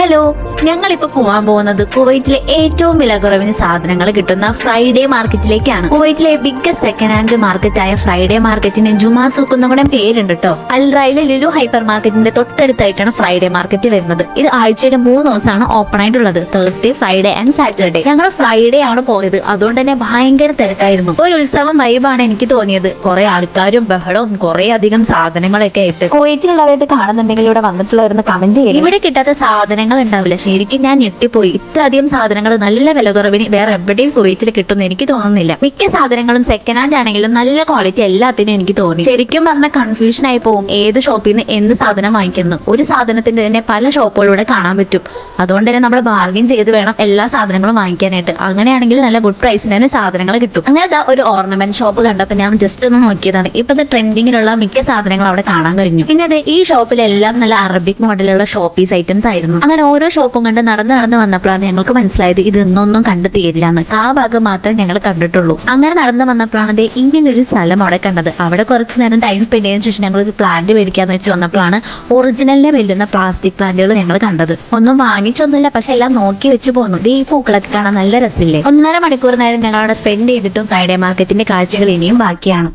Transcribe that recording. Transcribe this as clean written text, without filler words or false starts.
Hello, ഞങ്ങളിപ്പോ പോവാൻ പോകുന്നത് കുവൈറ്റിലെ ഏറ്റവും വില കുറവിന് സാധനങ്ങൾ കിട്ടുന്ന ഫ്രൈഡേ മാർക്കറ്റിലേക്കാണ്. കുവൈറ്റിലെ ബിഗ്ഗസ്റ്റ് സെക്കൻഡ് ഹാൻഡ് മാർക്കറ്റായ ഫ്രൈഡേ മാർക്കറ്റിന് ജുമാ സൂക്ക് എന്നും കൂടെ പേരുണ്ട് കേട്ടോ. അൽറയിലെ ലുലു ഹൈപ്പർ മാർക്കറ്റിന്റെ തൊട്ടടുത്തായിട്ടാണ് ഫ്രൈഡേ മാർക്കറ്റ് വരുന്നത്. ഇത് ആഴ്ചയിൽ 3 ദിവസമാണ് ഓപ്പൺ ആയിട്ടുള്ളത്, തേഴ്സ്ഡേ, ഫ്രൈഡേ ആൻഡ് സാറ്റർഡേ. ഞങ്ങൾ ഫ്രൈഡേ ആണ് പോയത്, അതുകൊണ്ട് തന്നെ ഭയങ്കര തിരക്കായിരുന്നു. ഒരു ഉത്സവം വൈബാണ് എനിക്ക് തോന്നിയത്. കുറെ ആൾക്കാരും ബഹളവും കുറെ അധികം സാധനങ്ങളൊക്കെ ആയിട്ട്. കുവൈറ്റിലുള്ളവർ കാണുന്നുണ്ടെങ്കിൽ ഇവിടെ വന്നിട്ടുള്ളവരെന്ന് കമന്റ് ചെയ്യും. ഇവിടെ കിട്ടാത്ത സാധനങ്ങൾ ഉണ്ടാവില്ല. ശരിക്കും ഞാൻ ഞെട്ടിപ്പോയി. ഇത്രയധികം സാധനങ്ങൾ നല്ല വില കുറവിന് വേറെ എവിടെയും കുവൈറ്റിൽ കിട്ടുമെന്ന് എനിക്ക് തോന്നുന്നില്ല. മിക്ക സാധനങ്ങളും സെക്കൻഡ് ഹാൻഡ് ആണെങ്കിലും നല്ല ക്വാളിറ്റി എല്ലാത്തിനും എനിക്ക് തോന്നി. ശരിക്കും പറഞ്ഞ കൺഫ്യൂഷൻ ആയി പോകും ഏത് ഷോപ്പിൽ നിന്ന് എന്ത് സാധനം വാങ്ങിക്കുന്നു. ഒരു സാധനത്തിന്റെ തന്നെ പല ഷോപ്പുകളിലൂടെ കാണാൻ പറ്റും. അതുകൊണ്ട് തന്നെ നമ്മൾ ബാർഗിൻ ചെയ്ത് വേണം എല്ലാ സാധനങ്ങളും വാങ്ങിക്കാനായിട്ട്. അങ്ങനെയാണെങ്കിൽ നല്ല ഗുഡ് പ്രൈസിന് തന്നെ സാധനങ്ങൾ കിട്ടും. അങ്ങനത്തെ ഒരു ഓർണമെന്റ് ഷോപ്പ് കണ്ടപ്പോൾ ഞാൻ ജസ്റ്റ് ഒന്ന് നോക്കിയതാണ്. ഇപ്പോഴത്തെ ട്രെൻഡിങ്ങിലുള്ള മിക്ക സാധനങ്ങളും അവിടെ കാണാൻ കഴിഞ്ഞു. പിന്നെ ഈ ഷോപ്പിലെല്ലാം നല്ല അറബിക് മോഡലുള്ള ഷോപ്പീസ് ഐറ്റംസ് ആയിരുന്നു. അങ്ങനെ ഓരോ ഷോപ്പും കണ്ട് നടന്ന് വന്നപ്പോഴാണ് ഞങ്ങൾക്ക് മനസ്സിലായത് ഇതൊന്നും കണ്ടു തീരില്ലാന്ന്. ആ ഭാഗം മാത്രമേ ഞങ്ങൾ കണ്ടിട്ടുള്ളൂ. അങ്ങനെ നടന്നു വന്നപ്പോഴാണ് ഇങ്ങനെ ഒരു സ്ഥലം അവിടെ കണ്ടത്. അവിടെ കുറച്ച് നേരം ടൈം സ്പെൻഡ് ചെയ്തതിനു ശേഷം ഞങ്ങൾ ഒരു പ്ലാന്റ് മേടിക്കാന്ന് വെച്ച് വന്നപ്പോഴാണ് ഒറിജിനലിനെ വെല്ലുന്ന പ്ലാസ്റ്റിക് പ്ലാന്റുകൾ ഞങ്ങൾ കണ്ടത്. ഒന്നും വാങ്ങിച്ചൊന്നുമില്ല, പക്ഷെ എല്ലാം നോക്കി വെച്ച് പോന്നു. ഈ പൂക്കളൊക്കെ കാണാൻ നല്ല രസമില്ലേ. 1.5 മണിക്കൂർ നേരം ഞങ്ങൾ അവിടെ സ്പെൻഡ് ചെയ്തിട്ടും ഫ്രൈഡേ മാർക്കറ്റിന്റെ കാഴ്ചകൾ ഇനിയും ബാക്കിയാണ്.